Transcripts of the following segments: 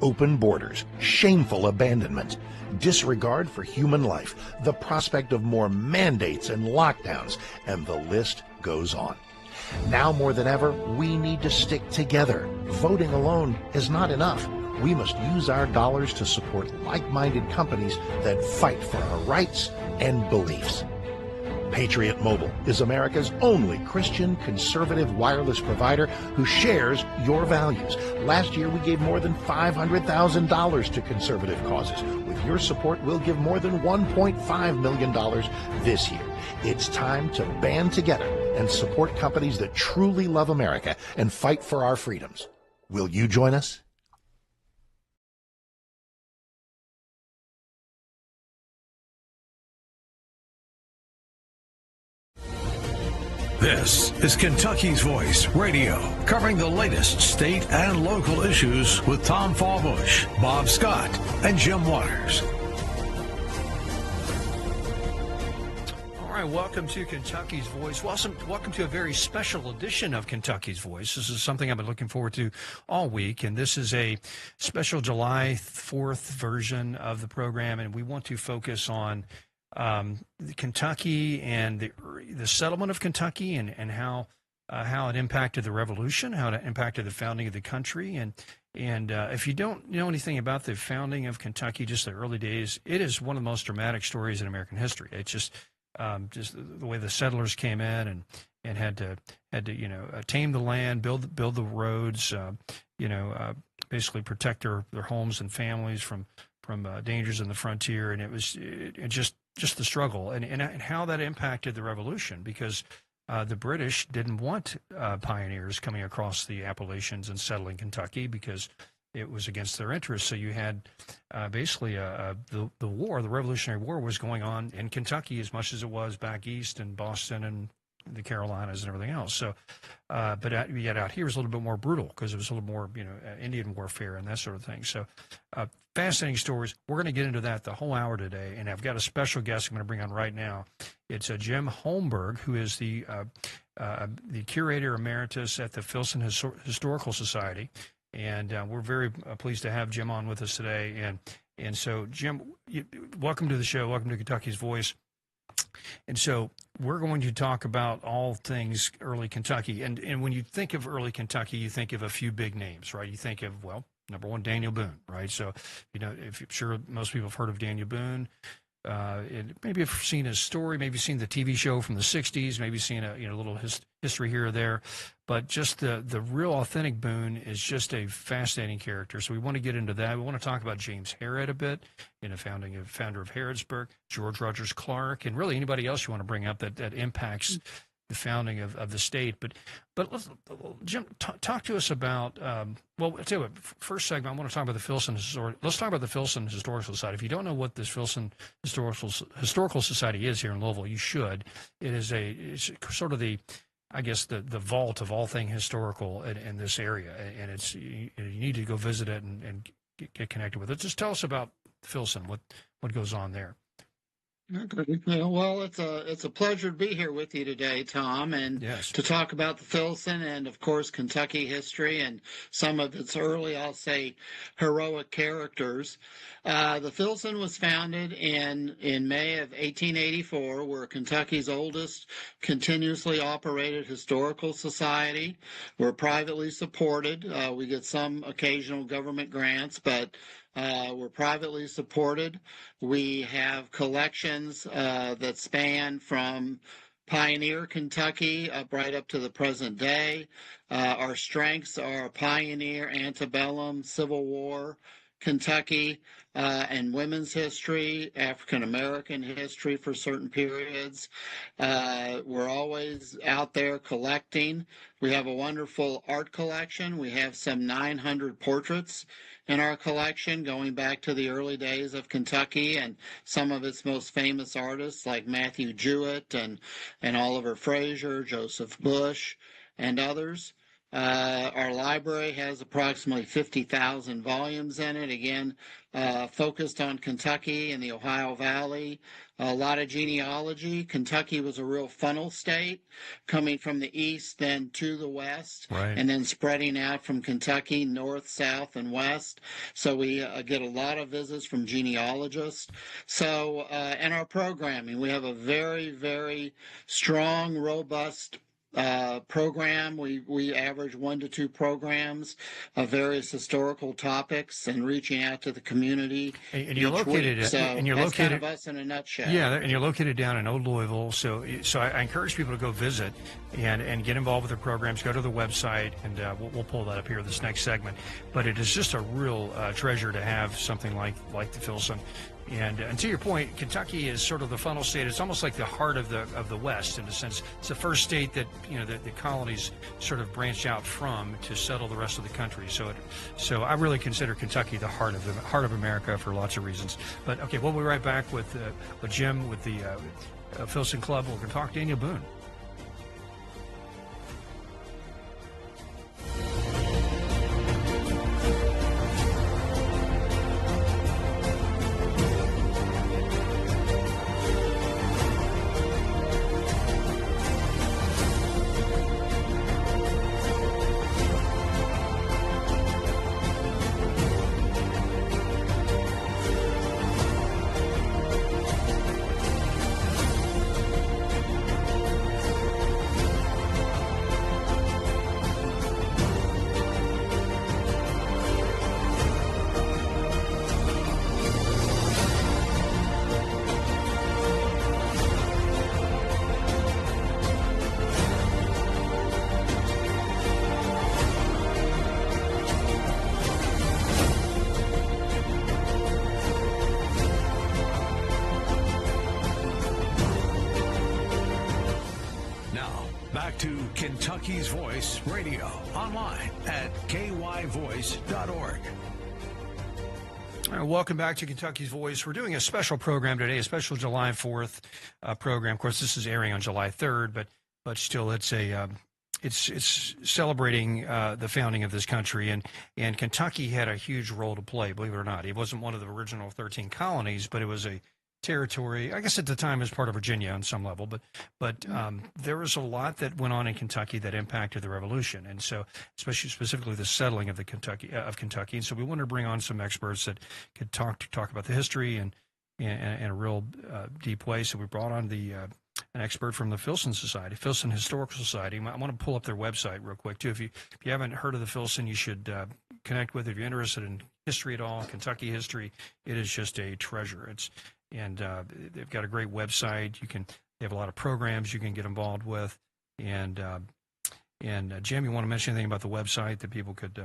Open borders, shameful abandonment, disregard for human life, the prospect of more mandates and lockdowns, and the list goes on. Now more than ever, we need to stick together. Voting alone is not enough. We must use our dollars to support like-minded companies that fight for our rights and beliefs. Patriot Mobile is America's only Christian conservative wireless provider who shares your values. Last year, we gave more than $500,000 to conservative causes. With your support, we'll give more than $1.5 million this year. It's time to band together and support companies that truly love America and fight for our freedoms. Will you join us? This is Kentucky's Voice Radio, covering the latest state and local issues with Tom Fallbush, Bob Scott, and Jim Waters. All right, welcome to Kentucky's Voice. Welcome to a very special edition of Kentucky's Voice. This is something I've been looking forward to all week, and this is a special July 4th version of the program, and we want to focus on Kentucky and the settlement of Kentucky and how it impacted the Revolution, how it impacted the founding of the country. And if you don't know anything about the founding of Kentucky, just the early days, it is one of the most dramatic stories in American history. It's just the way the settlers came in and had to tame the land, build the roads, basically protect their homes and families from dangers in the frontier. And it was just the struggle and how that impacted the Revolution, because the British didn't want pioneers coming across the Appalachians and settling Kentucky because it was against their interests. So you had basically the war, the Revolutionary War, was going on in Kentucky as much as it was back east in Boston and the Carolinas and everything else. So, but yet out here is a little bit more brutal because it was a little more, Indian warfare and that sort of thing. So, fascinating stories. We're going to get into that the whole hour today, and I've got a special guest I'm going to bring on right now. It's Jim Holmberg, who is the curator emeritus at the Filson Historical Society, and we're very pleased to have Jim on with us today. And so, Jim, welcome to the show. Welcome to Kentucky's Voice. And so we're going to talk about all things early Kentucky. And when you think of early Kentucky, you think of a few big names, right? You think of, well, number one, Daniel Boone, right? So, if you're sure most people have heard of Daniel Boone, maybe have seen his story, maybe seen the TV show from the 60s, maybe seen a little history here or there. But just the real authentic Boone is just a fascinating character. So we want to get into that. We want to talk about James Harrod a bit, founder of Harrodsburg, George Rogers Clark, and really anybody else you want to bring up that impacts the founding of the state. But let's, Jim, talk to us about, I'll tell you what, first segment, I want to talk about the Filson Let's talk about the Filson Historical Society. If you don't know what this Filson Historical Society is here in Louisville, you should. It's sort of the vault of all things historical in this area, and you need to go visit it and get connected with it. Just tell us about Filson, what goes on there. Okay. Well, it's a pleasure to be here with you today, Tom, and yes, to talk about the Filson and, of course, Kentucky history and some of its early, I'll say, heroic characters. The Filson was founded in May of 1884. We're Kentucky's oldest continuously operated historical society. We're privately supported. We get some occasional government grants, but we're privately supported. We have collections that span from pioneer Kentucky right up to the present day. Our strengths are pioneer, antebellum, Civil War, Kentucky, and women's history, African American history for certain periods. We're always out there collecting. We have a wonderful art collection. We have some 900 portraits in our collection going back to the early days of Kentucky and some of its most famous artists like Matthew Jewett and Oliver Fraser, Joseph Bush, and others. Our library has approximately 50,000 volumes in it, again, focused on Kentucky and the Ohio Valley. A lot of genealogy. Kentucky was a real funnel state, coming from the east, then to the west, right, and then spreading out from Kentucky north, south, and west. So we get a lot of visits from genealogists. So, and our programming, we have a very, very strong, robust program. We average 1 to 2 programs of various historical topics and reaching out to the community. And you're located. So and you're that's located. kind of us in a nutshell. Yeah, and you're located down in Old Louisville. So I encourage people to go visit and get involved with the programs. Go to the website, and we'll pull that up here this next segment. But it is just a real treasure to have something like the Filson. And to your point, Kentucky is sort of the funnel state. It's almost like the heart of the West in a sense. It's the first state that the colonies sort of branched out from to settle the rest of the country. So I really consider Kentucky the heart of America for lots of reasons. But okay, we'll be right back with Jim with the Filson Club. We're going to talk Daniel Boone. Kentucky's Voice Radio, online at kyvoice.org. Welcome back to Kentucky's Voice. We're doing a special program today, a special July 4th program. Of course, this is airing on July 3rd, but still, it's celebrating the founding of this country, and Kentucky had a huge role to play. Believe it or not, it wasn't one of the original 13 colonies, but it was a territory, I guess at the time as part of Virginia on some level, but there was a lot that went on in Kentucky that impacted the Revolution, and so specifically the settling of Kentucky. And so we wanted to bring on some experts that could talk about the history and in a real deep way. So we brought on an expert from the Filson Society, Filson Historical Society. I want to pull up their website real quick too. If you haven't heard of the Filson, you should connect with it. If you're interested in history at all, Kentucky history, it is just a treasure. And they've got a great website. They have a lot of programs you can get involved with. And Jim, you want to mention anything about the website that people could?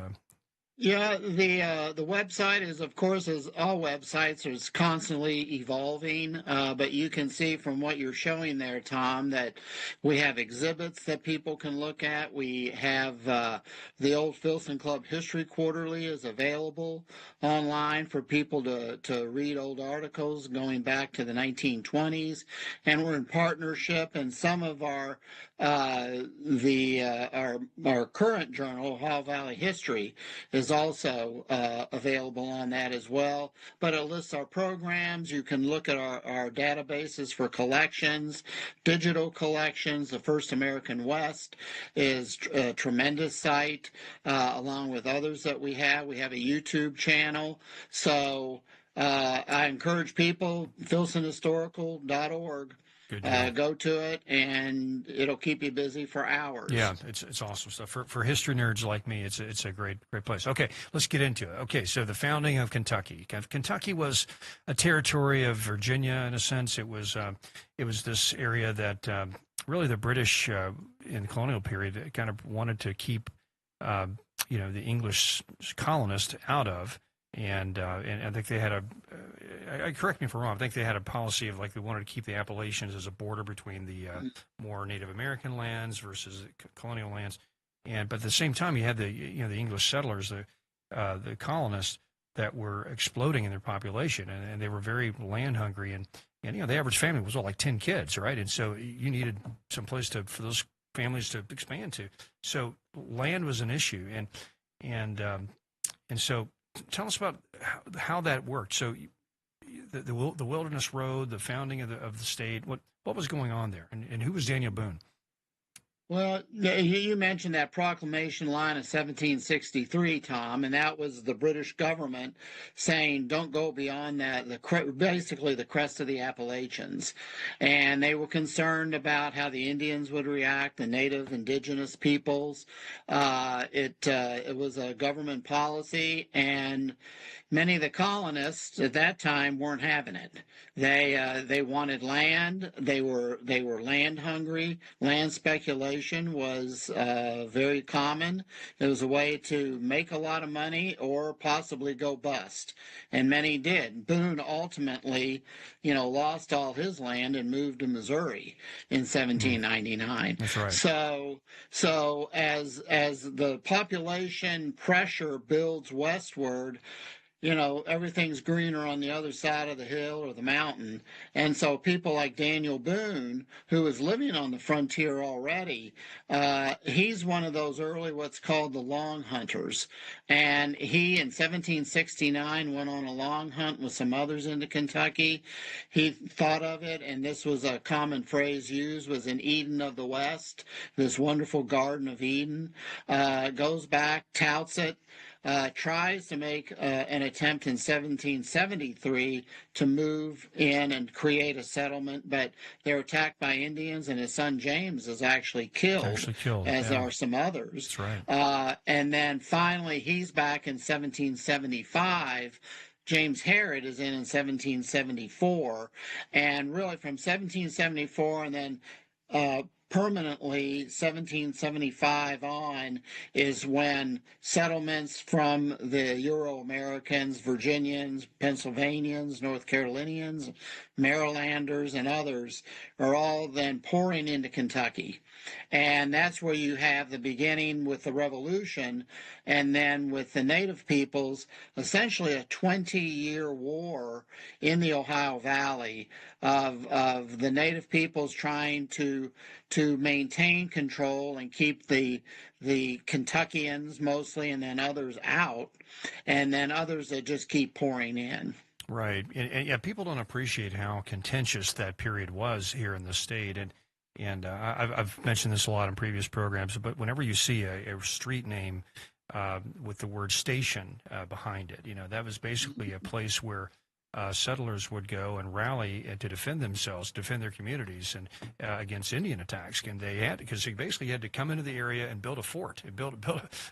Yeah, the website is, of course, as all websites, is constantly evolving. But you can see from what you're showing there, Tom, that we have exhibits that people can look at. We have the old Filson Club History Quarterly is available online for people to read old articles going back to the 1920s. And we're in partnership, and some of our current journal, Ohio Valley History, is also available on that as well. But it lists our programs. You can look at our databases for collections, digital collections. The First American West is a tremendous site, along with others that we have. We have a YouTube channel. So I encourage people, filsonhistorical.org. Go to it, and it'll keep you busy for hours. Yeah, it's awesome stuff. For history nerds like me, it's a great place. Okay, let's get into it. Okay, so the founding of Kentucky. Kentucky was a territory of Virginia in a sense. It was this area that really the British in the colonial period kind of wanted to keep the English colonists out of. And I think they had correct me if I'm wrong, I think they had a policy of they wanted to keep the Appalachians as a border between the more Native American lands versus colonial lands. But at the same time, you had the English settlers, the colonists that were exploding in their population, and they were very land hungry. And the average family was like 10 kids, right? And so you needed some place for those families to expand to. So land was an issue, and so tell us about how that worked. So the Wilderness Road, the founding of the state, what was going on there, and who was Daniel Boone? Well, you mentioned that proclamation line of 1763, Tom, and that was the British government saying, don't go beyond that, basically the crest of the Appalachians. And they were concerned about how the Indians would react, the native indigenous peoples. It was a government policy, and many of the colonists at that time weren't having it. They wanted land. They were land hungry. Land speculation was very common. It was a way to make a lot of money or possibly go bust, and many did. Boone ultimately, lost all his land and moved to Missouri in 1799. That's right. So as the population pressure builds westward, everything's greener on the other side of the hill or the mountain. And so people like Daniel Boone, who was living on the frontier already, he's one of those early what's called the long hunters. And he, in 1769, went on a long hunt with some others into Kentucky. He thought of it, and this was a common phrase used, was an Eden of the West, this wonderful Garden of Eden. Goes back, touts it, tries to make an attempt in 1773 to move in and create a settlement, but they're attacked by Indians, and his son James is actually killed, as are some others. That's right. And then finally, he's back in 1775. James Herod is in 1774, and really from 1774 and then permanently 1775 on is when settlements from the Euro-Americans, Virginians, Pennsylvanians, North Carolinians, Marylanders, and others are all then pouring into Kentucky. And that's where you have the beginning with the Revolution, and then with the Native peoples, essentially a 20-year war in the Ohio Valley of the Native peoples trying to maintain control and keep the Kentuckians mostly, and then others out, and then others that just keep pouring in. Right. And yeah, people don't appreciate how contentious that period was here in the state. And I've mentioned this a lot in previous programs, but whenever you see a street name with the word station behind it, that was basically a place where settlers would go and rally to defend themselves, defend their communities, and against Indian attacks. And they had, because they basically had to come into the area and build a fort, and build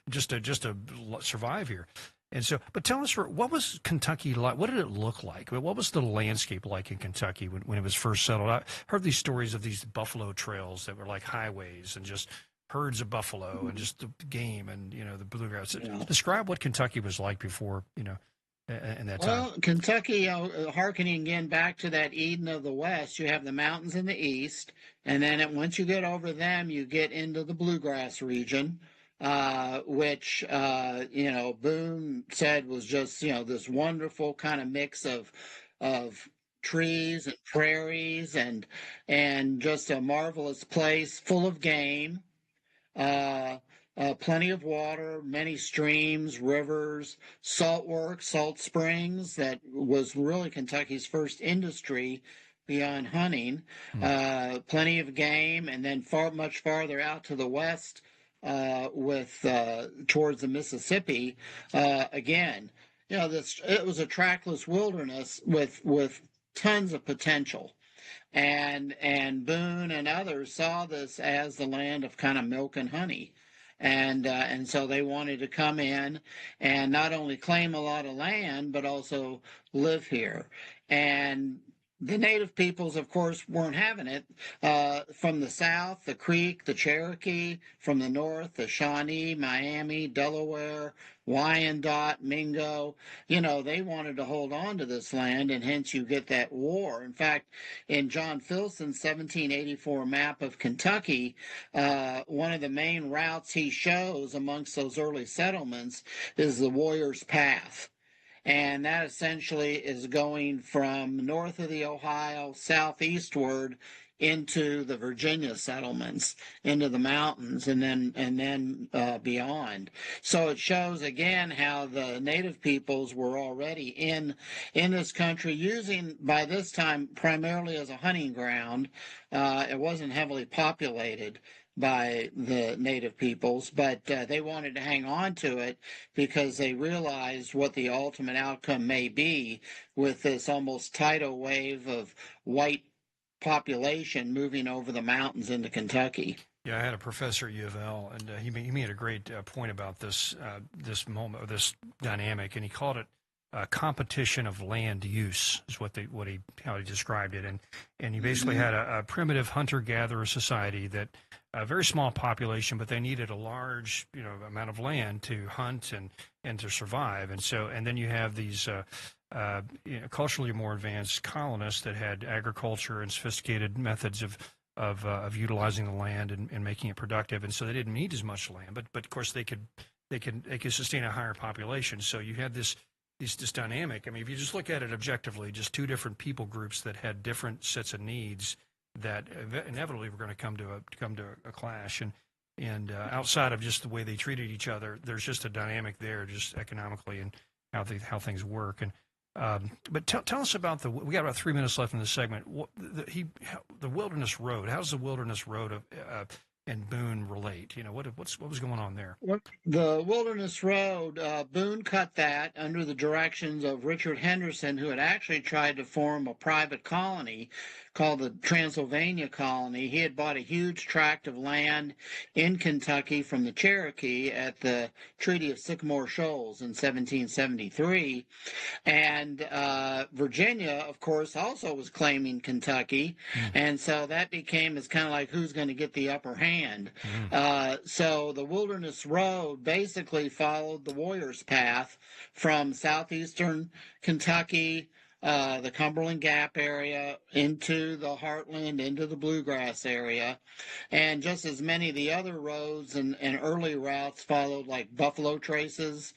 just to survive here. And so, but tell us, what was Kentucky like? What did it look like? What was the landscape like in Kentucky when it was first settled? I heard these stories of these buffalo trails that were like highways and just herds of buffalo and just the game and, the bluegrass. Yeah. Describe what Kentucky was like before, in that time. Well, Kentucky, hearkening again back to that Eden of the West, you have the mountains in the east, and then once you get over them, you get into the bluegrass region. Which, Boone said was just, this wonderful kind of mix of trees and prairies and just a marvelous place full of game, plenty of water, many streams, rivers, salt works, salt springs. That was really Kentucky's first industry beyond hunting. Plenty of game, and then much farther out to the west, towards the Mississippi, again, it was a trackless wilderness with tons of potential, and Boone and others saw this as the land of kind of milk and honey, and so they wanted to come in and not only claim a lot of land but also live here. And the Native peoples, of course, weren't having it. From the south, the Creek, the Cherokee; from the north, the Shawnee, Miami, Delaware, Wyandotte, Mingo. They wanted to hold on to this land, and hence you get that war. In fact, in John Filson's 1784 map of Kentucky, one of the main routes he shows amongst those early settlements is the Warrior's Path. And that essentially is going from north of the Ohio southeastward into the Virginia settlements, into the mountains, and then beyond. So it shows again how the native peoples were already in this country, using by this time primarily as a hunting ground. It wasn't heavily populated by the native peoples, but they wanted to hang on to it because they realized what the ultimate outcome may be with this almost tidal wave of white population moving over the mountains into Kentucky. Yeah, I had a professor at U of L, and he made a great point about this moment, or this dynamic, and he called it competition of land use, is how he described it, and he basically had a primitive hunter-gatherer society that a very small population, but they needed a large amount of land to hunt and to survive, and then you have these culturally more advanced colonists that had agriculture and sophisticated methods of utilizing the land and making it productive, and so they didn't need as much land, but of course they could sustain a higher population. So you had this dynamic. I mean, if you just look at it objectively, just two different people groups that had different sets of needs that inevitably were going to come to a clash, and outside of just the way they treated each other, there's just a dynamic there, just economically and how things work. And but tell us about we got about 3 minutes left in this segment. The Wilderness Road. How does the Wilderness Road and Boone relate? What was going on there? The Wilderness Road, Boone cut that under the directions of Richard Henderson, who had actually tried to form a private colony called the Transylvania Colony. He had bought a huge tract of land in Kentucky from the Cherokee at the Treaty of Sycamore Shoals in 1773. And Virginia, of course, also was claiming Kentucky. And so that became as kind of like who's going to get the upper hand. So the Wilderness Road basically followed the Warrior's Path from southeastern Kentucky, the Cumberland Gap area, into the heartland, into the bluegrass area. And just as many of the other roads and early routes followed, like buffalo traces,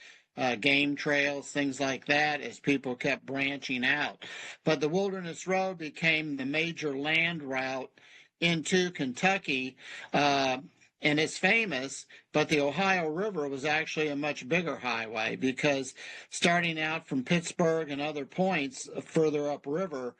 game trails, things like that, as people kept branching out. But the Wilderness Road became the major land route into Kentucky, and it's famous, but the Ohio River was actually a much bigger highway, because starting out from Pittsburgh and other points further upriver,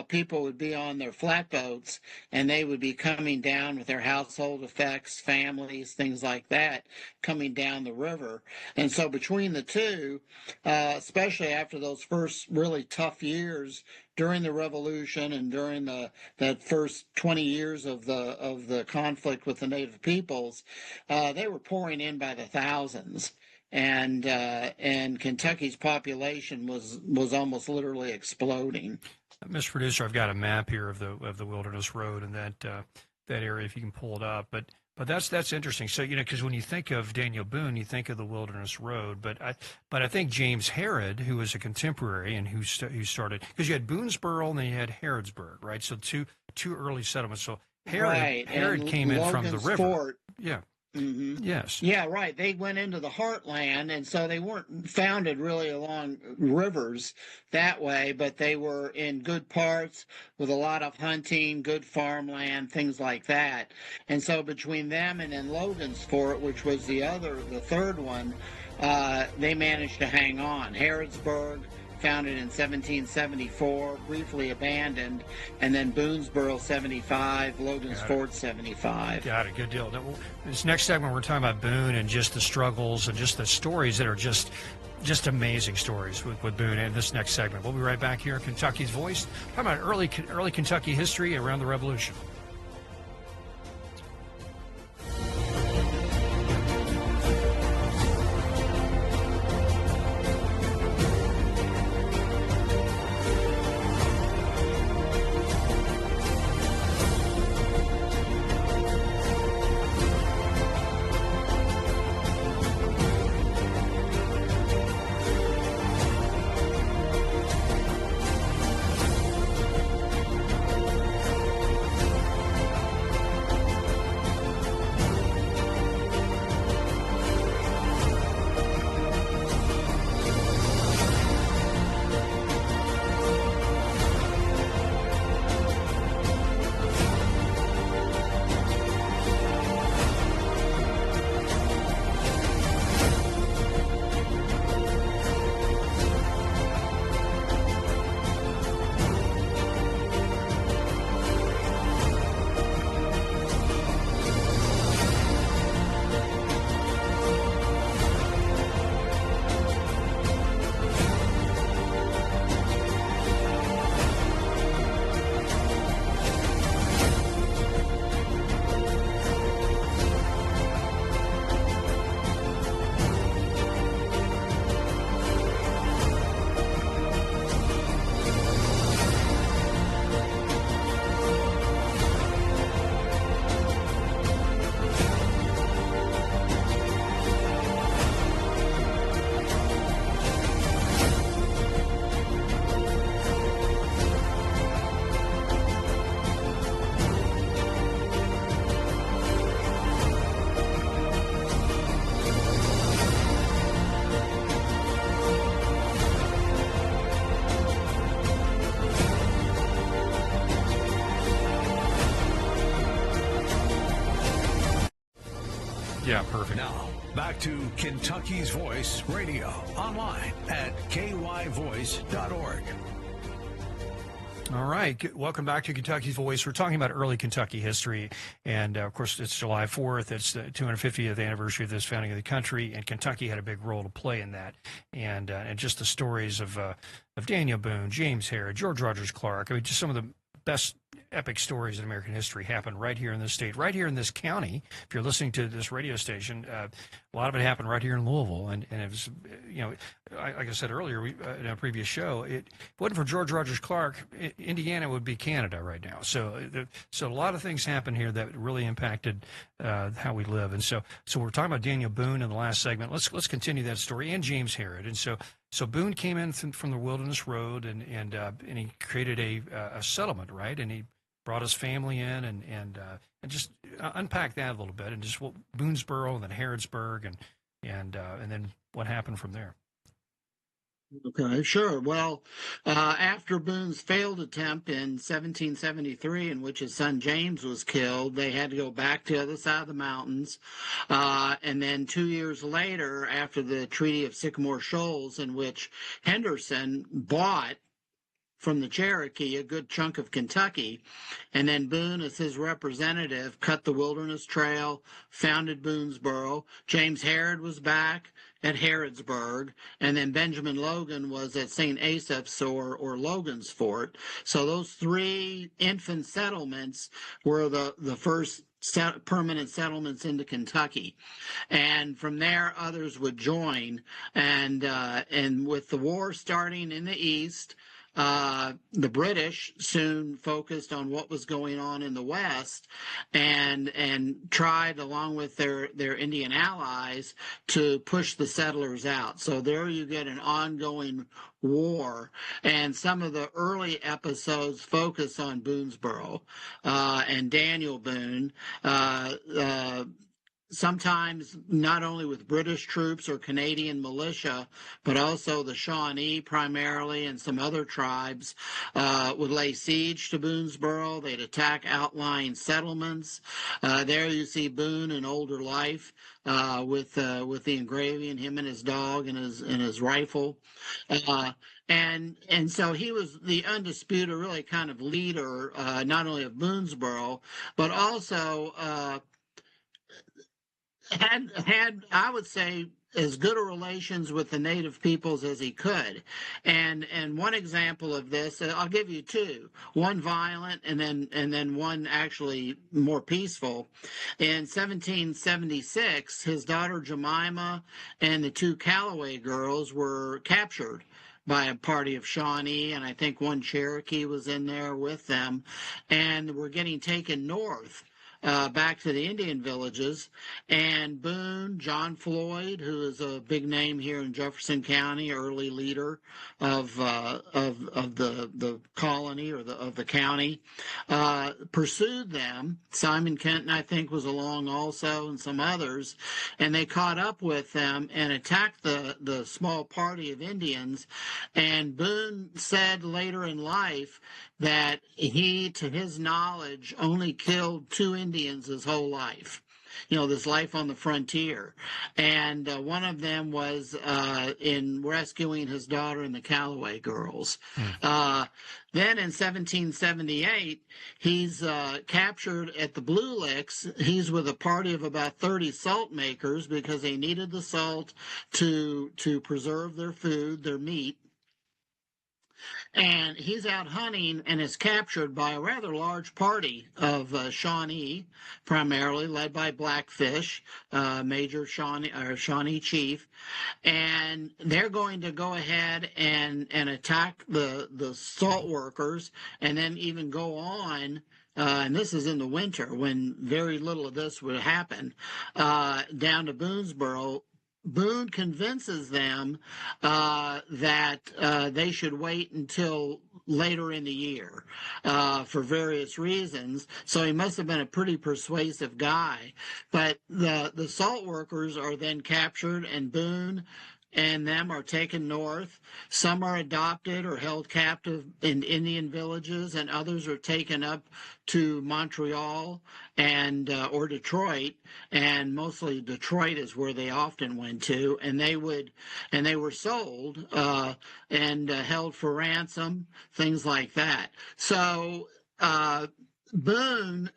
people would be on their flatboats, and they would be coming down with their household effects, families, things like that, coming down the river. And so between the two, especially after those first really tough years during the Revolution and during that first 20 years of the conflict with the native peoples, they were pouring in by the thousands, and Kentucky's population was almost literally exploding. Mr. Producer, I've got a map here of the Wilderness Road and that area, if you can pull it up. But that's interesting. So because when you think of Daniel Boone, you think of the Wilderness Road. But I think James Harrod, who was a contemporary and who started, because you had Boonesboro and then you had Harrodsburg, right? So two early settlements. So Harrod came in from the river. Fort. Yeah. Mm-hmm. Yes. Yeah, right. They went into the heartland, and so they weren't founded really along rivers that way, but they were in good parts with a lot of hunting, good farmland, things like that. And so between them and then Logan's Fort, which was the third one, they managed to hang on. Harrodsburg, founded in 1774, briefly abandoned, and then Boonesboro 75, Logan's Fort 75. Got it. Good deal. Now, this next segment, we're talking about Boone and just the struggles and just the stories that are just amazing stories with Boone in this next segment. We'll be right back here in Kentucky's Voice, talking about early Kentucky history around the Revolution. Yeah, perfect. Now, back to Kentucky's Voice Radio, online at kyvoice.org. All right. Welcome back to Kentucky's Voice. We're talking about early Kentucky history. And, of course, it's July 4th. It's the 250th anniversary of this founding of the country. And Kentucky had a big role to play in that. And just the stories of Daniel Boone, James Herod, George Rogers Clark. I mean, just some of the best epic stories in American history happened right here in this state, right here in this county. If you're listening to this radio station, a lot of it happened right here in Louisville. And it was, like I said earlier in a previous show, if it wasn't for George Rogers Clark, Indiana would be Canada right now. So a lot of things happened here that really impacted how we live. And so we're talking about Daniel Boone in the last segment. Let's continue that story, and James Herod. And so Boone came in from the Wilderness Road, and he created a settlement, right? And he brought his family in, and just unpack that a little bit, and just Boonesboro, and then Harrodsburg, and then what happened from there. Okay, sure. Well, after Boone's failed attempt in 1773, in which his son James was killed, they had to go back to the other side of the mountains. And then 2 years later, after the Treaty of Sycamore Shoals, in which Henderson bought from the Cherokee a good chunk of Kentucky, and then Boone, as his representative, cut the Wilderness Trail, founded Boonesboro. James Herod was back at Harrodsburg, and then Benjamin Logan was at St. Asaph's or Logan's Fort. So those three infant settlements were the first permanent settlements into Kentucky, and from there others would join. And with the war starting in the east, the British soon focused on what was going on in the West, and tried, along with their Indian allies, to push the settlers out. So there you get an ongoing war, and some of the early episodes focus on Boonesboro and Daniel Boone. Sometimes not only with British troops or Canadian militia, but also the Shawnee primarily, and some other tribes would lay siege to Boonesboro. They'd attack outlying settlements. There you see Boone in older life with the engraving, him and his dog and his rifle. And so he was the undisputed, really kind of leader, not only of Boonesboro, but also had I would say as good a relations with the native peoples as he could. And one example of this, I'll give you two. One violent, and then one actually more peaceful. In 1776, his daughter Jemima and the two Callaway girls were captured by a party of Shawnee, and I think one Cherokee was in there with them, and were getting taken north. Back to the Indian villages, and Boone, John Floyd, who is a big name here in Jefferson County, early leader of the colony or of the county, pursued them. Simon Kenton, I think, was along also, and some others, and they caught up with them and attacked the small party of Indians. And Boone said later in life that he, to his knowledge, only killed 2 Indians his whole life. This life on the frontier. And one of them was in rescuing his daughter and the Callaway girls. Then in 1778, he's captured at the Blue Licks. He's with a party of about 30 salt makers because they needed the salt to preserve their food, their meat. And he's out hunting and is captured by a rather large party of Shawnee, primarily led by Blackfish, Major Shawnee chief. And they're going to go ahead and attack the salt workers, and then even go on. And this is in the winter when very little of this would happen, down to Boonesboro. Boone convinces them that they should wait until later in the year for various reasons. So he must have been a pretty persuasive guy. But the salt workers are then captured, and Boone and them are taken north. Some are adopted or held captive in Indian villages, and others are taken up to Montreal and or Detroit, and mostly Detroit is where they often went to, and they were sold and held for ransom, things like that. So Boone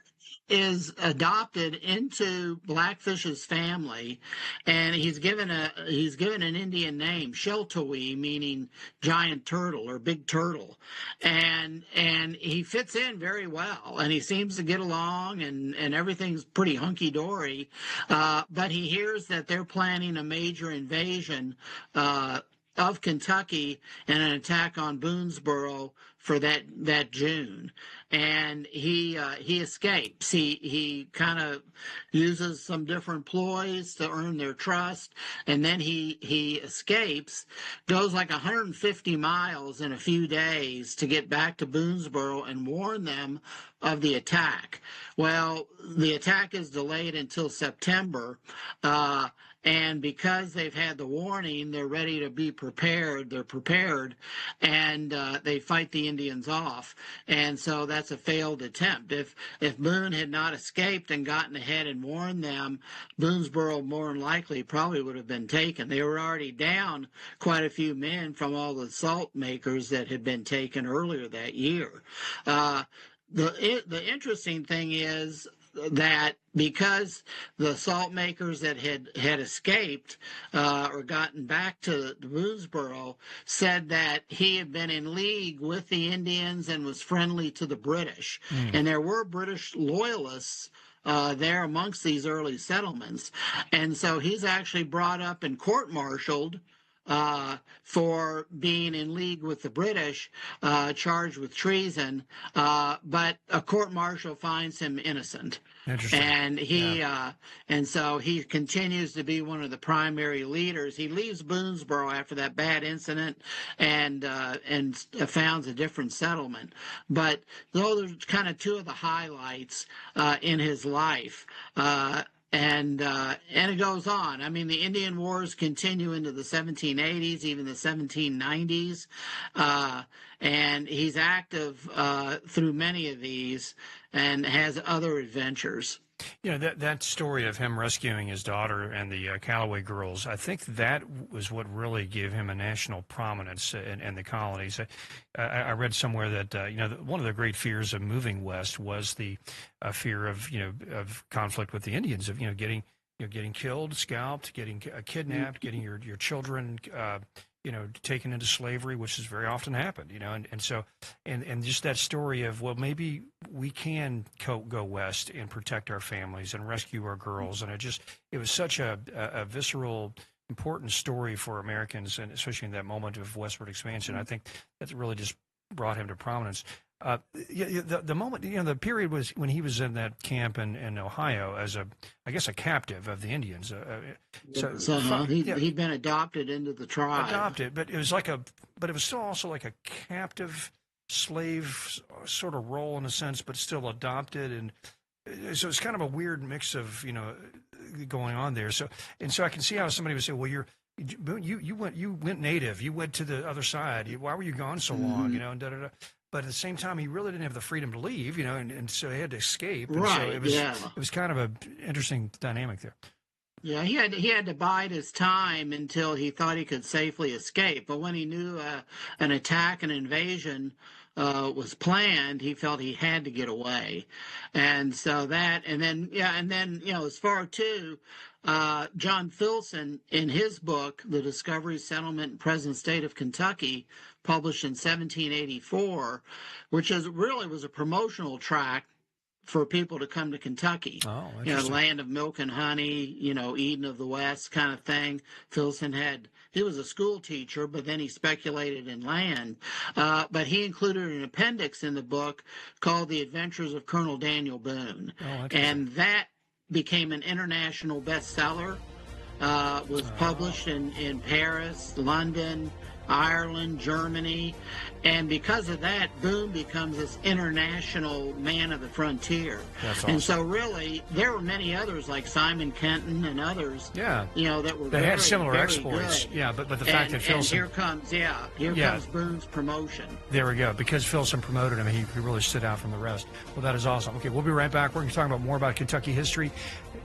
is adopted into Blackfish's family, and he's given an Indian name, Sheltowee, meaning giant turtle or big turtle, and he fits in very well, and he seems to get along, and everything's pretty hunky dory, but he hears that they're planning a major invasion of Kentucky and an attack on Boonesboro for that June, and he escapes. He kind of uses some different ploys to earn their trust, and then he escapes, goes like 150 miles in a few days to get back to Boonesboro and warn them of the attack. Well, the attack is delayed until September. And because they've had the warning, they're ready to be prepared. They're prepared, and they fight the Indians off. And so that's a failed attempt. If Boone had not escaped and gotten ahead and warned them, Boonesboro more than likely probably would have been taken. They were already down quite a few men from all the salt makers that had been taken earlier that year. The interesting thing is that because the salt makers that had escaped or gotten back to Boonesboro said that he had been in league with the Indians and was friendly to the British, and there were British loyalists there amongst these early settlements, and so he's actually brought up and court-martialed for being in league with the British, charged with treason, but a court-martial finds him innocent. And and so he continues to be one of the primary leaders. He leaves Boonesboro after that bad incident and founds a different settlement. But those are kind of two of the highlights in his life. And it goes on. I mean, the Indian Wars continue into the 1780s, even the 1790s, and he's active through many of these and has other adventures. You know, that story of him rescuing his daughter and the Callaway girls, I think that was what really gave him a national prominence in the colonies. I read somewhere that, one of the great fears of moving west was the fear of, of conflict with the Indians, of, getting killed, scalped, getting kidnapped, getting your children, taken into slavery, which has very often happened, and so just that story of, well, maybe we can go west and protect our families and rescue our girls. And it was such a visceral, important story for Americans, and especially in that moment of westward expansion. I think that really just brought him to prominence. The moment, the period was when he was in that camp in Ohio as a captive of the Indians. He'd been adopted into the tribe. Adopted, but it was but it was still also like a captive slave sort of role in a sense, but still adopted, and so it's kind of a weird mix of going on there. So I can see how somebody would say, well, you went native, you went to the other side. Why were you gone so long? And da da da. But at the same time, he really didn't have the freedom to leave, and so he had to escape. And right. So it was kind of an interesting dynamic there. Yeah, he had to bide his time until he thought he could safely escape. But when he knew an attack, an invasion was planned, he felt he had to get away. And so and then as far too, John Filson, in his book, The Discovery, Settlement, and Present State of Kentucky, published in 1784, which was a promotional tract for people to come to Kentucky. Oh, land of milk and honey, Eden of the West kind of thing. Filson he was a school teacher, but then he speculated in land. But he included an appendix in the book called The Adventures of Colonel Daniel Boone. Oh, and that became an international bestseller, was published in Paris, London, Ireland, Germany, and because of that, Boone becomes this international man of the frontier. That's awesome. And so really, there were many others like Simon Kenton and others, Yeah. that were They had similar very exploits. good. Yeah, but the fact that And Filson... here comes Boone's promotion. There we go. Because Filson promoted him, he really stood out from the rest. Well, that is awesome. Okay, we'll be right back. We're going to talk about more about Kentucky history.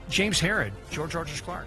James Herod, George Rogers Clark.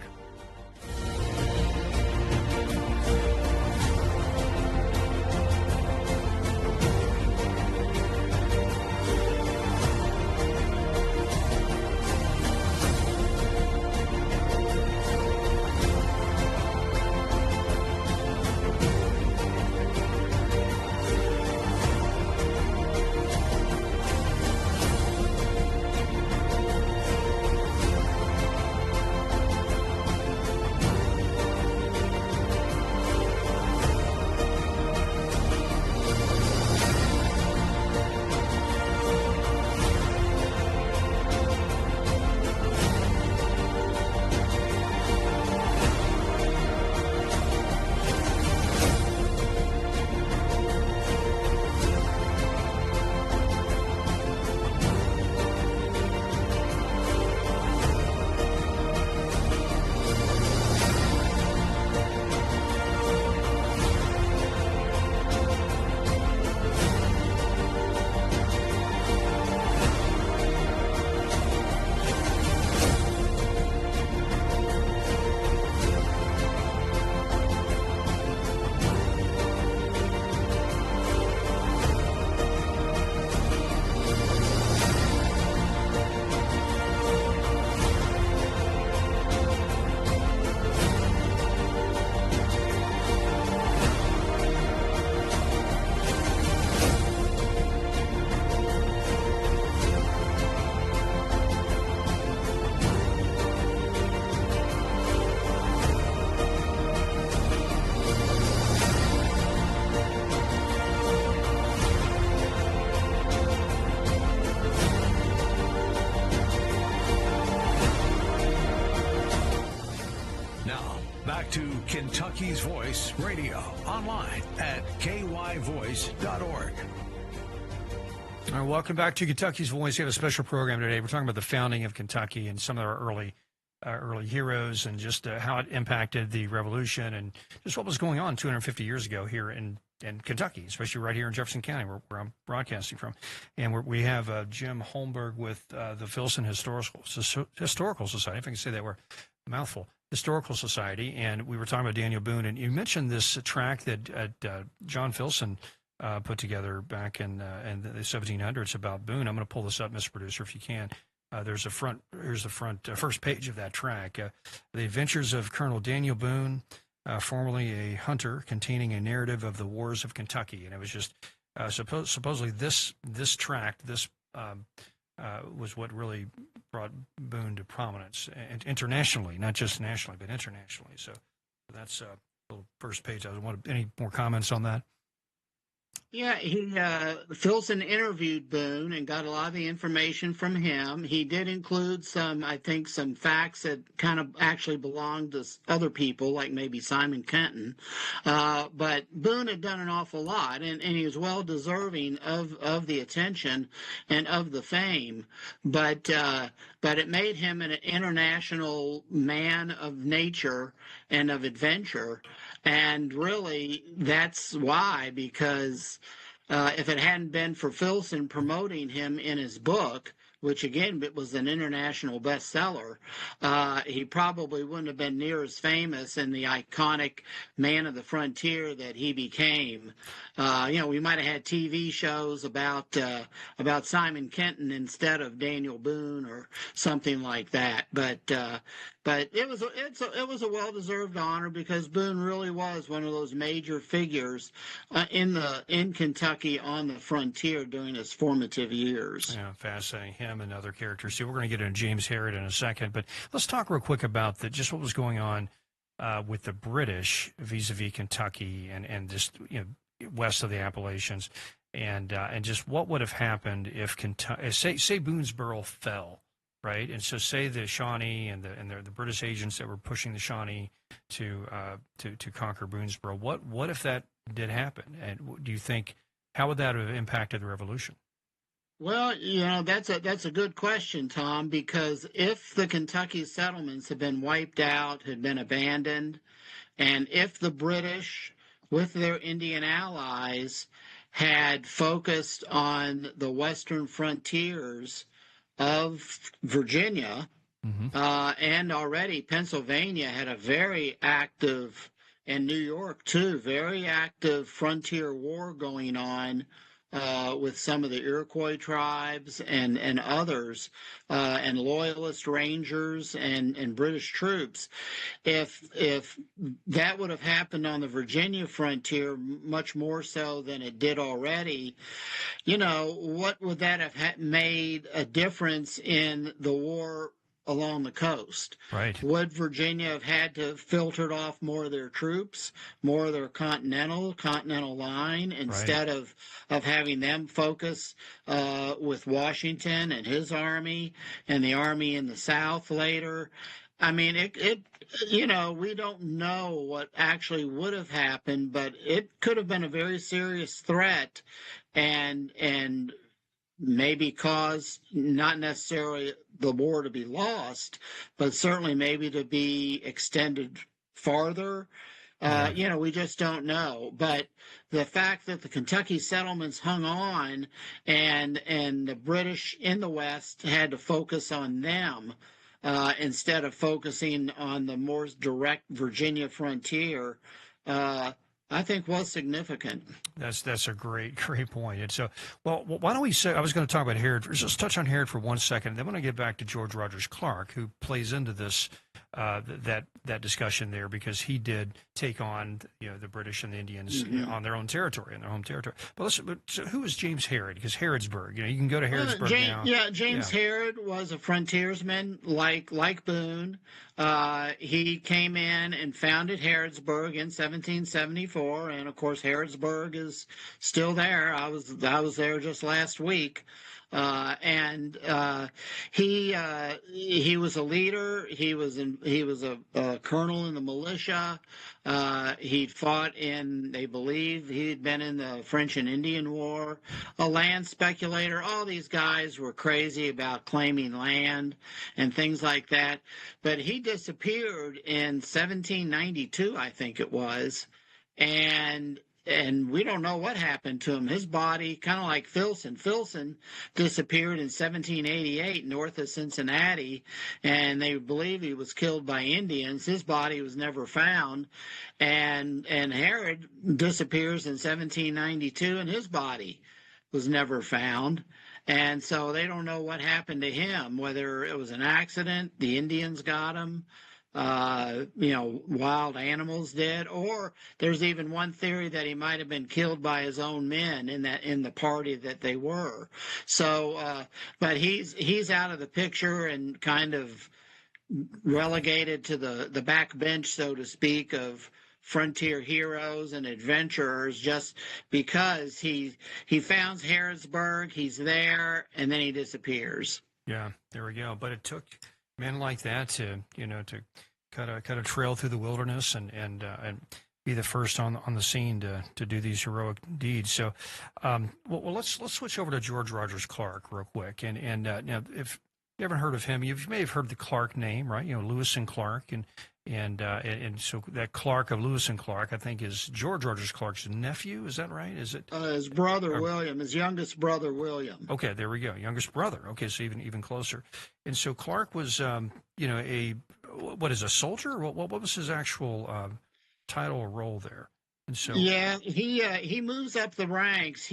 To Kentucky's Voice Radio, online at kyvoice.org. All right, welcome back to Kentucky's Voice. We have a special program today. We're talking about the founding of Kentucky and some of our early heroes and just how it impacted the Revolution and just what was going on 250 years ago here in Kentucky, especially right here in Jefferson County, where I'm broadcasting from. And we have Jim Holmberg with the Filson Historical Society, if I can say that word, a mouthful. Historical Society, and we were talking about Daniel Boone, and you mentioned this track that John Filson put together back in the 1700s about Boone. I'm going to pull this up, Mr. Producer, if you can. Here's the first page of that track. The Adventures of Colonel Daniel Boone, formerly a hunter, containing a narrative of the wars of Kentucky. And it was just supposedly this tract, was what really brought Boone to prominence internationally, not just nationally, but internationally. So that's the first page. Any more comments on that? Yeah, Filson interviewed Boone and got a lot of the information from him. He did include some facts that kind of actually belonged to other people, like maybe Simon Kenton. But Boone had done an awful lot, and he was well deserving of the attention and of the fame. But it made him an international man of nature and of adventure. And really, that's why, because if it hadn't been for Filson promoting him in his book, which again it was an international bestseller, he probably wouldn't have been near as famous and the iconic man of the frontier that he became. We might have had TV shows about Simon Kenton instead of Daniel Boone or something like that. But it was a well-deserved honor because Boone really was one of those major figures in Kentucky on the frontier during his formative years. Yeah, fascinating. Him and other characters. See, we're going to get into James Herod in a second, but let's talk real quick about just what was going on with the British vis-a-vis Kentucky and just west of the Appalachians, and just what would have happened if Kentucky, say Boonesboro fell. Right, and so say the Shawnee and the British agents that were pushing the Shawnee to conquer Boonesboro. What if that did happen. And do you think, how would that have impacted the revolution? Well, that's a good question, Tom, because if the Kentucky settlements had been wiped out, had been abandoned, and if the British, with their Indian allies, had focused on the western frontiers of Virginia, and already Pennsylvania had a very active, and New York too, very active frontier war going on with some of the Iroquois tribes and others, and Loyalist Rangers and British troops. If that would have happened on the Virginia frontier, much more so than it did already, what would that have made a difference in the war along the coast? Right. Would Virginia have had to have filtered off more of their troops, more of their continental line, instead of having them focus with Washington and his army and the army in the South later? I mean, we don't know what actually would have happened, but it could have been a very serious threat, and maybe cause not necessarily the war to be lost, but certainly maybe to be extended farther. We just don't know. But the fact that the Kentucky settlements hung on and the British in the West had to focus on them instead of focusing on the more direct Virginia frontier, I think was significant. That's a great point. And so, well, why don't we say, I was going to talk about Herod. Just touch on Herod for 1 second. Then when I get back to George Rogers Clark, who plays into this, that discussion there, because he did take on, the British and the Indians on their own territory, in their home territory. But so who is James Herod? Because Harrodsburg, you can go to Harrodsburg now. Yeah, James Herod was a frontiersman like Boone. He came in and founded Harrodsburg in 1774, and of course Harrodsburg is still there. I was there just last week. He was a leader. He was a colonel in the militia. He fought they believe he'd been in the French and Indian War, a land speculator. All these guys were crazy about claiming land and things like that. But he disappeared in 1792, I think it was. And we don't know what happened to him. His body, kind of like Filson. Filson disappeared in 1788 north of Cincinnati, and they believe he was killed by Indians. His body was never found. And Herod disappears in 1792, and his body was never found. And so they don't know what happened to him, whether it was an accident, the Indians got him, wild animals did, or there's even one theory that he might have been killed by his own men in the party that they were. So, but he's out of the picture and kind of relegated to the back bench, so to speak, of frontier heroes and adventurers, just because he founds Harrodsburg, he's there, and then he disappears. Yeah, there we go. But it took men like that to cut a trail through the wilderness and be the first on the scene to do these heroic deeds. So, let's switch over to George Rogers Clark real quick. And now, if you haven't heard of him, you may have heard the Clark name, right? Lewis and Clark, and so that Clark of Lewis and Clark, I think, is George Rogers Clark's nephew. Is that right? Is it his brother William, his youngest brother William? Okay, there we go, youngest brother. Okay, so even closer. And so Clark was, a soldier? What was his actual title or role there? And so he moves up the ranks.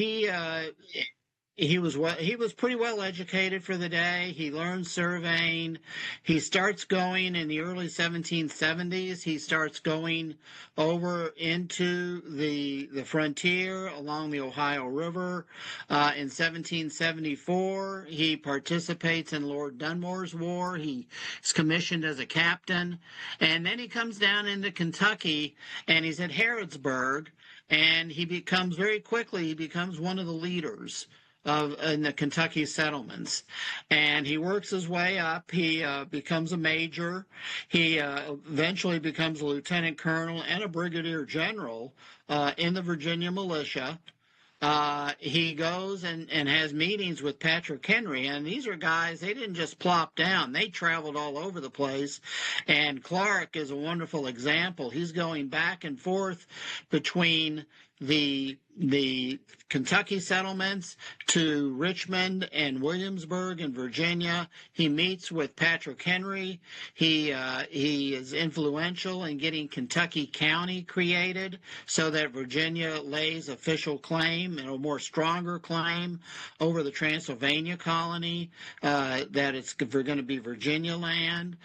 He was pretty well educated for the day. He learned surveying. He starts going in the early 1770s. He starts going over into the frontier along the Ohio River. In 1774, he participates in Lord Dunmore's War. He is commissioned as a captain. And then he comes down into Kentucky, and he's at Harrodsburg, and he becomes one of the leaders in the Kentucky settlements. And he works his way up. He becomes a major. He eventually becomes a lieutenant colonel and a brigadier general in the Virginia militia. He goes and has meetings with Patrick Henry, and these are guys, they didn't just plop down. They traveled all over the place, and Clark is a wonderful example. He's going back and forth between the Kentucky settlements to Richmond and Williamsburg in Virginia. He meets with Patrick Henry. He is influential in getting Kentucky County created so that Virginia lays official claim, and a more stronger claim over the Transylvania colony, that it's going to be Virginia land.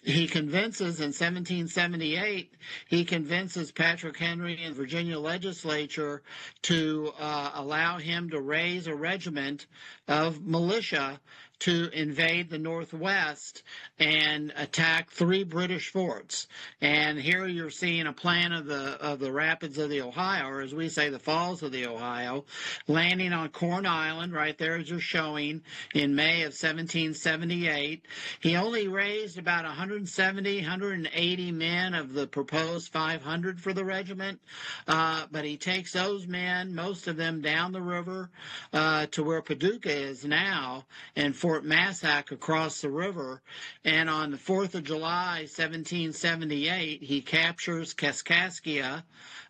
He convinces in 1778, he convinces Patrick Henry and the Virginia legislature to allow him to raise a regiment of militia to invade the Northwest and attack 3 British forts. And here you're seeing a plan of the rapids of the Ohio, or as we say, the falls of the Ohio, landing on Corn Island, right there as you're showing, in May of 1778. He only raised about 170, 180 men of the proposed 500 for the regiment, but he takes those men, most of them down the river to where Paducah is now, and Fort Massac across the river. And on the 4th of July, 1778, he captures Kaskaskia,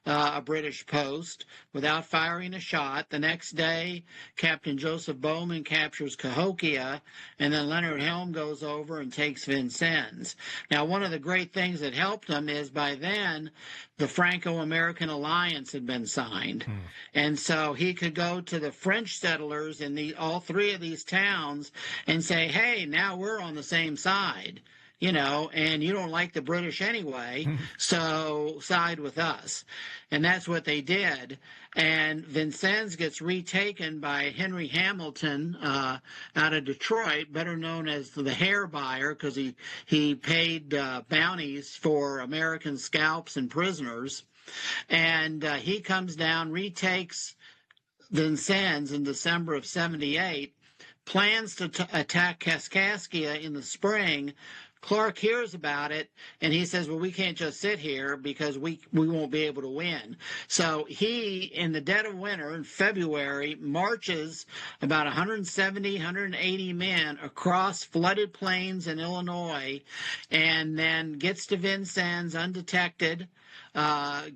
a British post, without firing a shot. The next day, Captain Joseph Bowman captures Cahokia, and then Leonard Helm goes over and takes Vincennes. Now, one of the great things that helped him is by then, the Franco-American alliance had been signed. And so he could go to the French settlers in all 3 of these towns and say, hey, now we're on the same side. You know, and you don't like the British anyway, so side with us. And that's what they did. And Vincennes gets retaken by Henry Hamilton out of Detroit, better known as the hair buyer, because he paid bounties for American scalps and prisoners. And he comes down, retakes Vincennes in December of 78, plans to attack Kaskaskia in the spring. Clark hears about it, and he says, well, we can't just sit here because we won't be able to win. So he, in the dead of winter, in February, marches about 170, 180 men across flooded plains in Illinois, and then gets to Vincennes undetected,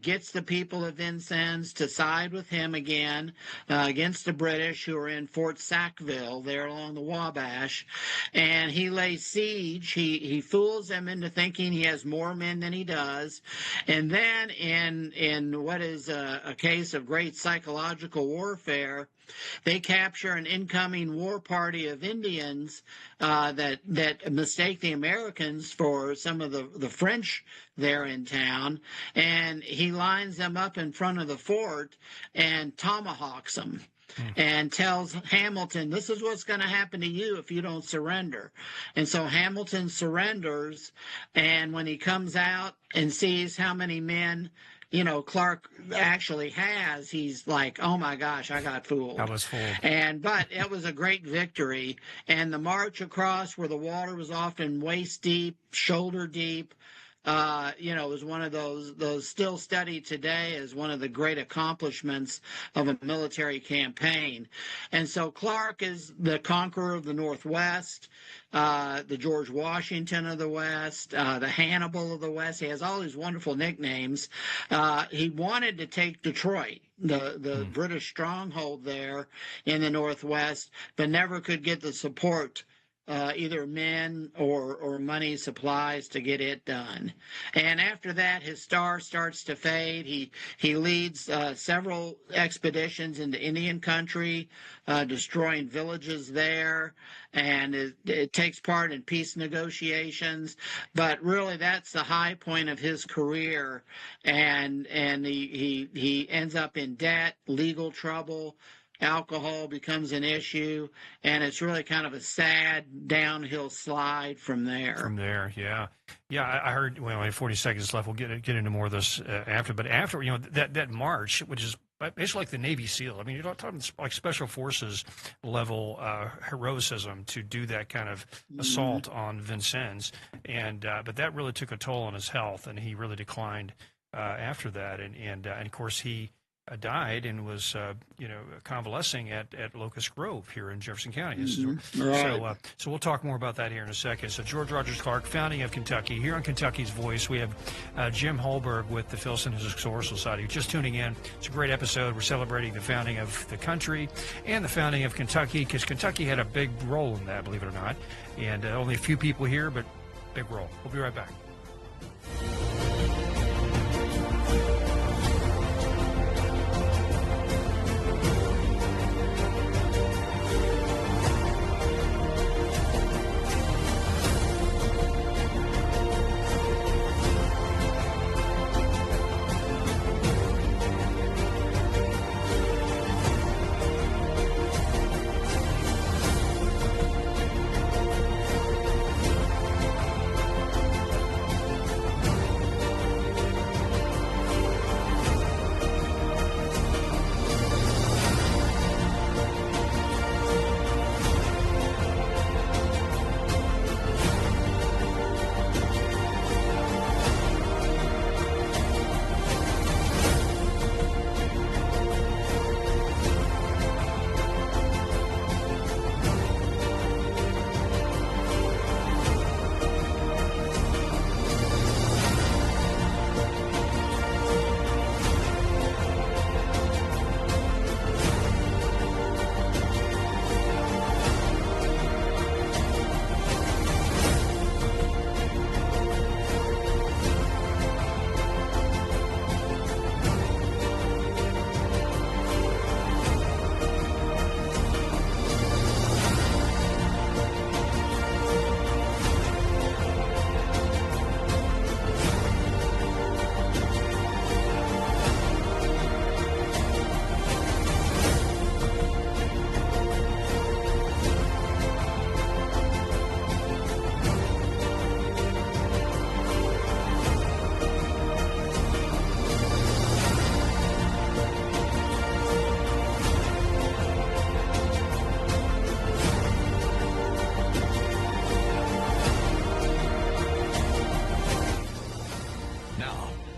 gets the people of Vincennes to side with him again against the British, who are in Fort Sackville there along the Wabash, and he lays siege. He fools them into thinking he has more men than he does, and then in what is a case of great psychological warfare, they capture an incoming war party of Indians that mistake the Americans for some of the French there in town, and he lines them up in front of the fort and tomahawks them. And tells Hamilton, this is what's going to happen to you if you don't surrender. And so Hamilton surrenders, and when he comes out and sees how many men, you know, Clark actually has, he's like, oh my gosh, I got fooled. I was fooled. But it was a great victory. And the march across where the water was often waist deep, shoulder deep, you know, was one of those still studied today as one of the great accomplishments of a military campaign. And so Clark is the conqueror of the Northwest, the George Washington of the West, the Hannibal of the West. He has all these wonderful nicknames. He wanted to take Detroit, the British stronghold there in the Northwest, but never could get the support, either men or money supplies to get it done. And after that, his star starts to fade. He leads several expeditions into Indian country, destroying villages there, and it takes part in peace negotiations. But really, that's the high point of his career, and he ends up in debt, legal trouble. Alcohol becomes an issue, and it's really kind of a sad downhill slide from there. From there, yeah. I heard, well, in 40 seconds left, we'll get into more of this after. But after, you know, that march, which is basically like the Navy SEAL. I mean, you're not talking like special forces level heroism to do that kind of assault on Vincennes, and but that really took a toll on his health, and he really declined after that, and of course he died and was convalescing at Locust Grove here in Jefferson County. Right. So we'll talk more about that here in a second. So George Rogers Clark, founding of Kentucky. Here on Kentucky's Voice, we have Jim Holberg with the Filson Historical Society. Just tuning in, it's a great episode. We're celebrating the founding of the country and the founding of Kentucky, because Kentucky had a big role in that, believe it or not. And only a few people here, but big role. We'll be right back.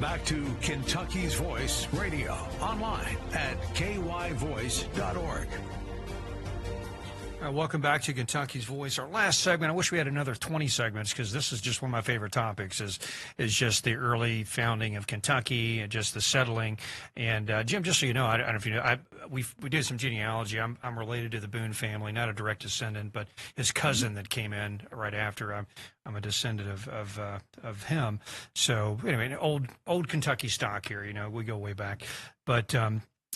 Back to Kentucky's Voice Radio, online at kyvoice.org. All right, welcome back to Kentucky's Voice. Our last segment, I wish we had another 20 segments, because this is just one of my favorite topics, is just the early founding of Kentucky and just the settling. And Jim, just so you know, I don't know if you know, we did some genealogy. I'm related to the Boone family, not a direct descendant, but his cousin that came in right after. I'm a descendant of him. So anyway, old Kentucky stock here. You know, we go way back, but.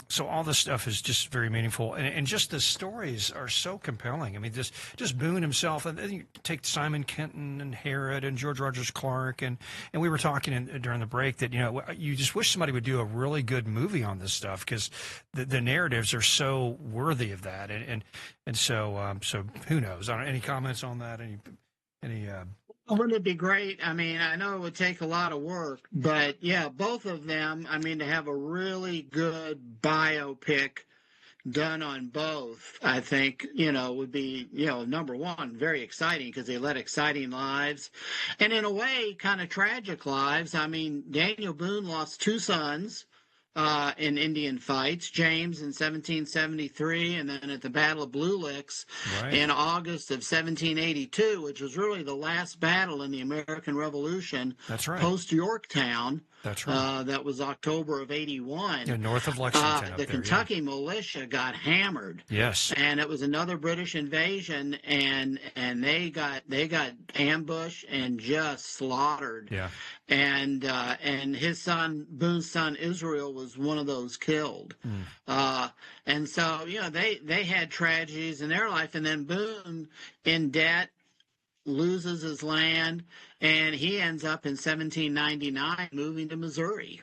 So all this stuff is just very meaningful, and just the stories are so compelling. I mean, just Boone himself, and then you take Simon Kenton and Herod and George Rogers Clark, and we were talking during the break that, you know, you just wish somebody would do a really good movie on this stuff, because the narratives are so worthy of that, and so who knows? I don't know, any comments on that? Any Wouldn't it be great? I mean, I know it would take a lot of work, but yeah, both of them, I mean, to have a really good biopic done on both, I think, you know, would be, you know, number one, very exciting, because they led exciting lives, and in a way, kind of tragic lives. I mean, Daniel Boone lost two sons in Indian fights, James in 1773, and then at the Battle of Blue Licks in August of 1782, which was really the last battle in the American Revolution. That's right. Post Yorktown. That's right. That was October of 81. Yeah, north of Lexington. The Kentucky militia got hammered. Yes. And it was another British invasion, and they got ambushed and just slaughtered. Yeah. And his son, Boone's son Israel, was one of those killed. And so, you know, they had tragedies in their life, and then Boone, in debt, loses his land, and he ends up in 1799 moving to Missouri.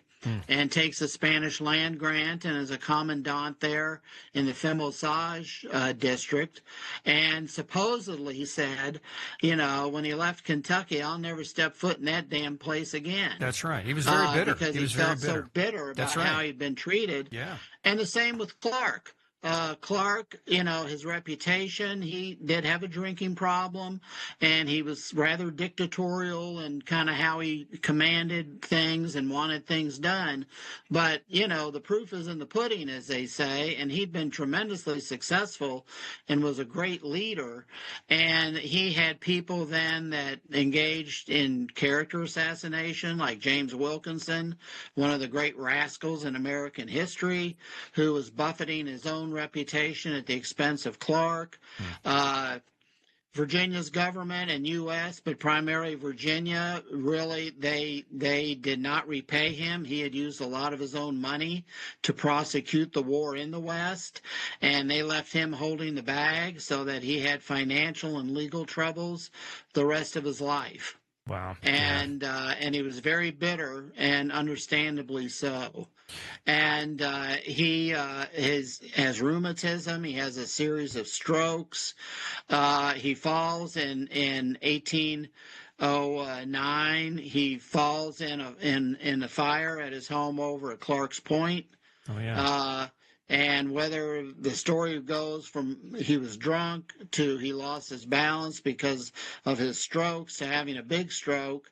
and takes a Spanish land grant and is a commandant there in the Femme-Osage district. And supposedly said, when he left Kentucky, I'll never step foot in that damn place again. That's right. He was very bitter. Because he felt so bitter about how he'd been treated. Yeah. And the same with Clark. Clark, his reputation, he did have a drinking problem, and he was rather dictatorial and kind of how he commanded things and wanted things done. But, the proof is in the pudding, as they say, and he'd been tremendously successful and was a great leader. And he had people then that engaged in character assassination, like James Wilkinson, one of the great rascals in American history, who was buffeting his own reputation at the expense of Clark. Virginia's government and U.S., but primarily Virginia, really, they did not repay him. He had used a lot of his own money to prosecute the war in the West, and they left him holding the bag so that he had financial and legal troubles the rest of his life. Wow. And he was very bitter, and understandably so. And he has rheumatism. He has a series of strokes. He falls in 1809. He falls in a fire at his home over at Clark's Point. Oh yeah. And whether the story goes from he was drunk to he lost his balance because of his strokes to having a big stroke,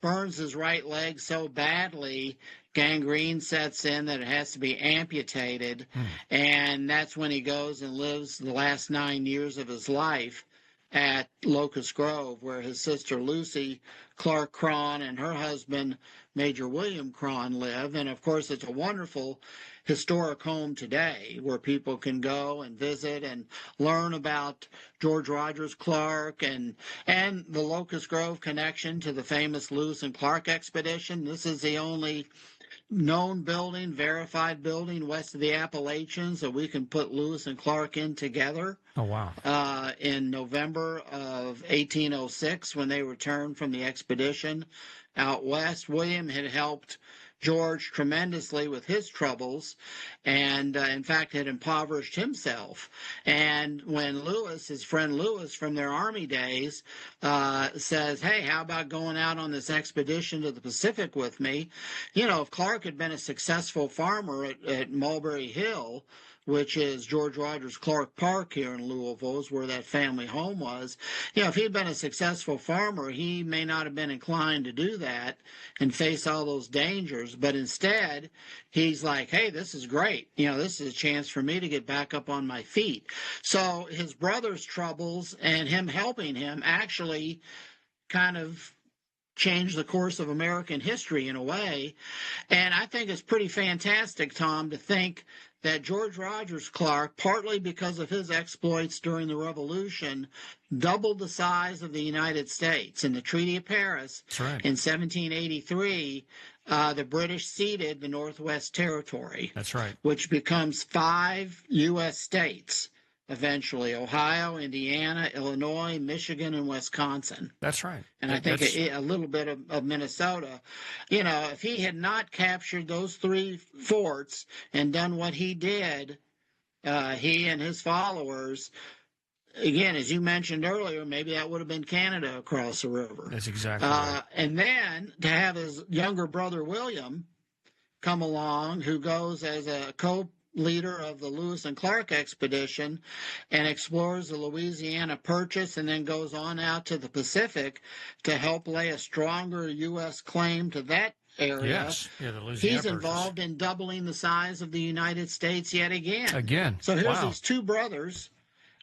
burns his right leg so badly, gangrene sets in that it has to be amputated. And that's when he goes and lives the last 9 years of his life at Locust Grove, where his sister Lucy Clark Cron and her husband, Major William Cron, live. And of course, it's a wonderful historic home today where people can go and visit and learn about George Rogers Clark and the Locust Grove connection to the famous Lewis and Clark expedition. This is the only known building, verified building west of the Appalachians that we can put Lewis and Clark in together. Oh, wow. In November of 1806, when they returned from the expedition out west, William had helped George tremendously with his troubles and, in fact, had impoverished himself. And when Lewis, his friend Lewis from their Army days, says, hey, how about going out on this expedition to the Pacific with me? If Clark had been a successful farmer at Mulberry Hill, which is George Rogers Clark Park here in Louisville, is where that family home was. If he'd been a successful farmer, he may not have been inclined to do that and face all those dangers. But instead, he's like, hey, this is great. This is a chance for me to get back up on my feet. So his brother's troubles and him helping him actually kind of changed the course of American history in a way. And I think it's pretty fantastic, Tom, to think that George Rogers Clark, partly because of his exploits during the Revolution, doubled the size of the United States. In the Treaty of Paris in 1783, the British ceded the Northwest Territory. That's right. Which becomes 5 U.S. states. Eventually, Ohio, Indiana, Illinois, Michigan, and Wisconsin. That's right. And I think a little bit of Minnesota. If he had not captured those 3 forts and done what he did, he and his followers, again, as you mentioned earlier, maybe that would have been Canada across the river. That's exactly right. And then to have his younger brother, William, come along, who goes as a leader of the Lewis and Clark expedition and explores the Louisiana Purchase and then goes on out to the Pacific to help lay a stronger U.S. claim to that area. Yes. Yeah, the Louisiana He's involved in doubling the size of the United States yet again. So here's these 2 brothers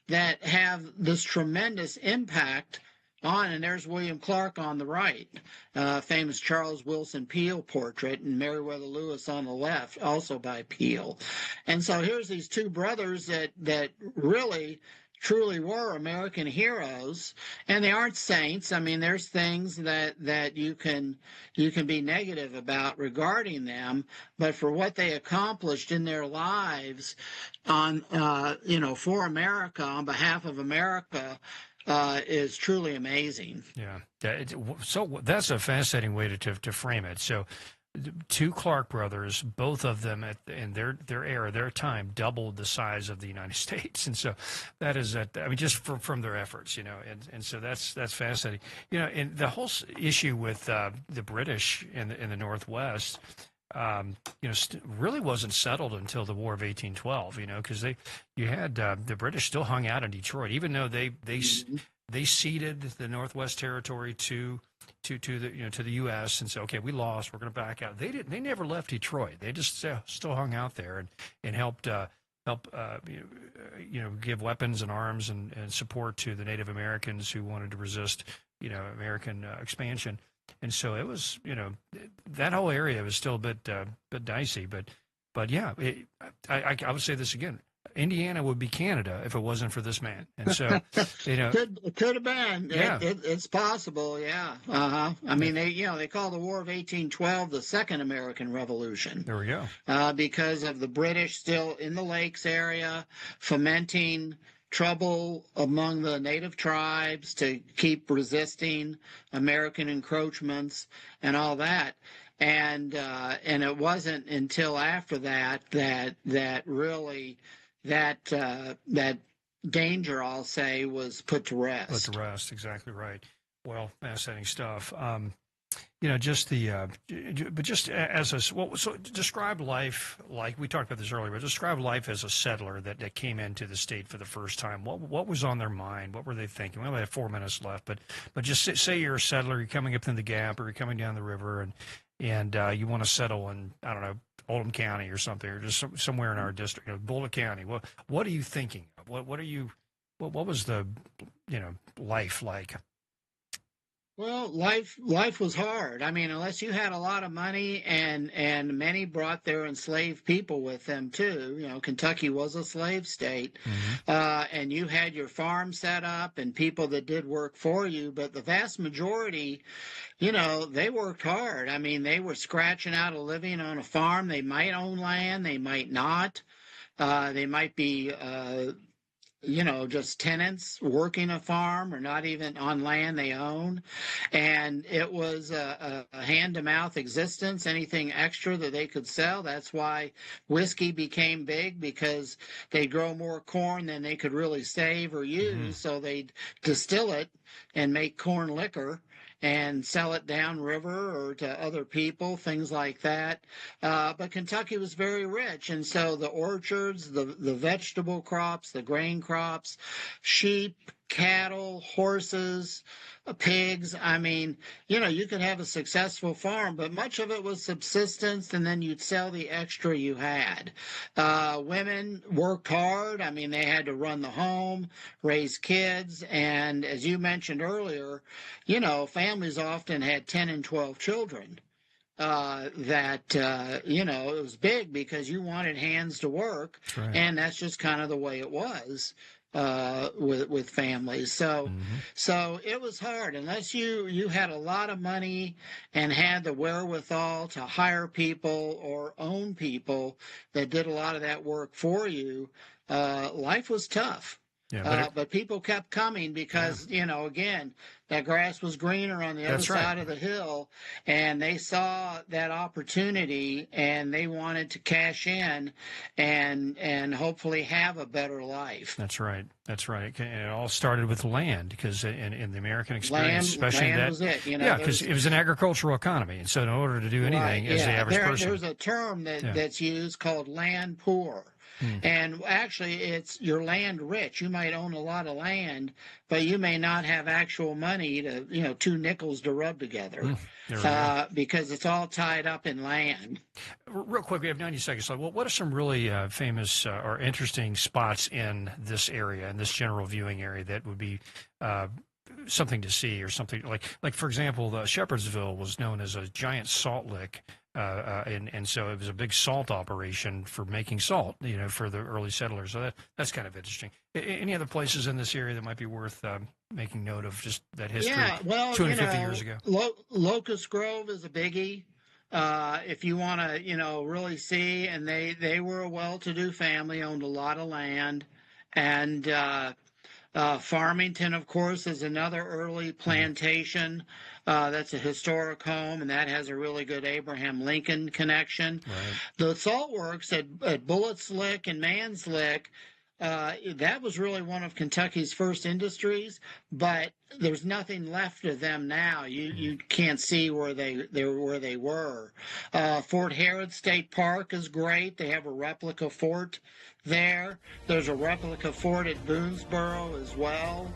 that have this tremendous impact on, and there's William Clark on the right, famous Charles Wilson Peale portrait, and Meriwether Lewis on the left, also by Peale. And so here's these 2 brothers that really truly were American heroes, and they aren't saints. I mean, there's things that you can be negative about regarding them, but for what they accomplished in their lives on for America, on behalf of America, is truly amazing. Yeah. So that's a fascinating way to frame it. So two Clark brothers, both of them in their era, their time, doubled the size of the United States, and so that is I mean, just from their efforts, and so that's fascinating, and the whole issue with the British in the Northwest. Really wasn't settled until the War of 1812, because you had the British still hung out in Detroit, even though they ceded the Northwest Territory to the U.S. and said, okay, we lost, we're going to back out. They never left Detroit. They just still hung out there and helped give weapons and arms and support to the Native Americans who wanted to resist American expansion. And so it was, that whole area was still a bit dicey, but yeah, I would say this again. Indiana would be Canada if it wasn't for this man. And so, could have been. Yeah. It's possible. Yeah. I mean, they call the War of 1812 the Second American Revolution. There we go. Because of the British still in the lakes area, fomenting trouble among the native tribes to keep resisting American encroachments and all that. And it wasn't until after that really that danger, I'll say, was put to rest. Put to rest, exactly right. Well, fascinating stuff. Just describe life, like we talked about this earlier, but describe life as a settler that came into the state for the first time. What was on their mind? What were they thinking? We only have 4 minutes left, but just say you're a settler, you're coming up in the Gap, or you're coming down the river, and you want to settle in, I don't know, Oldham County or something, or just somewhere in our district, Boulder County. What are you thinking? What was the life like? Well, life was hard. I mean, unless you had a lot of money, and many brought their enslaved people with them too. Kentucky was a slave state, and you had your farm set up and people that did work for you. But the vast majority, they worked hard. I mean, they were scratching out a living on a farm. They might own land, they might not. They might be just tenants working a farm, or not even on land they own. And it was a hand-to-mouth existence. Anything extra that they could sell. That's why whiskey became big, because they grow more corn than they could really save or use. So they'd distill it and make corn liquor and sell it downriver or to other people, things like that. But Kentucky was very rich, and so the orchards, the vegetable crops, the grain crops, sheep, cattle, horses, pigs. I mean, you could have a successful farm, but much of it was subsistence, and then you'd sell the extra you had. Women worked hard. I mean, they had to run the home, raise kids, and as you mentioned earlier, families often had 10 and 12 children. It was big because you wanted hands to work, right. And that's just kind of the way it was with families. So it was hard unless you had a lot of money and had the wherewithal to hire people or own people that did a lot of that work for you. Life was tough. Yeah, but people kept coming because, again, that grass was greener on the other side of the hill, and they saw that opportunity, and they wanted to cash in and hopefully have a better life. That's right. And it all started with land, because in the American experience, especially land was it. Because it was an agricultural economy, and so in order to do anything, as the average person, there's a term that's used called land poor. And actually, it's you're land rich. You might own a lot of land, but you may not have actual money to, 2 nickels to rub together, because it's all tied up in land. Real quick, we have 90 seconds. So, what are some really famous or interesting spots in this area, in this general viewing area, that would be something to see, or something like for example, the Shepherdsville was known as a giant salt lick. And so it was a big salt operation for making salt, for the early settlers. So that's kind of interesting. Any other places in this area that might be worth making note of, just that history? Yeah, well, 250 years ago. Locust Grove is a biggie. If you want to, really see, and they were a well-to-do family, owned a lot of land, and Farmington, of course, is another early plantation. That's a historic home, and that has a really good Abraham Lincoln connection. Right. The salt works at Bullets Lick and Mans Lick, that was really one of Kentucky's first industries, but there's nothing left of them now. You can't see where they were. Fort Herod State Park is great. They have a replica fort there. There's a replica fort at Boonesboro as well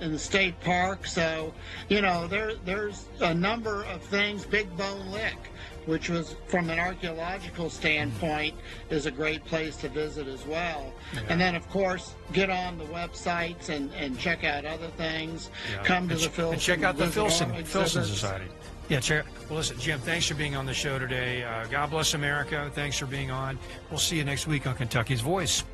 in the state park. So, there's a number of things. Big Bone Lick, which was, from an archaeological standpoint, is a great place to visit as well. Yeah. And then, of course, get on the websites and check out other things. Yeah. Come to the Filson. And check out the Filson Society. Yeah, well, listen, Jim, thanks for being on the show today. God bless America. Thanks for being on. We'll see you next week on Kentucky's Voice.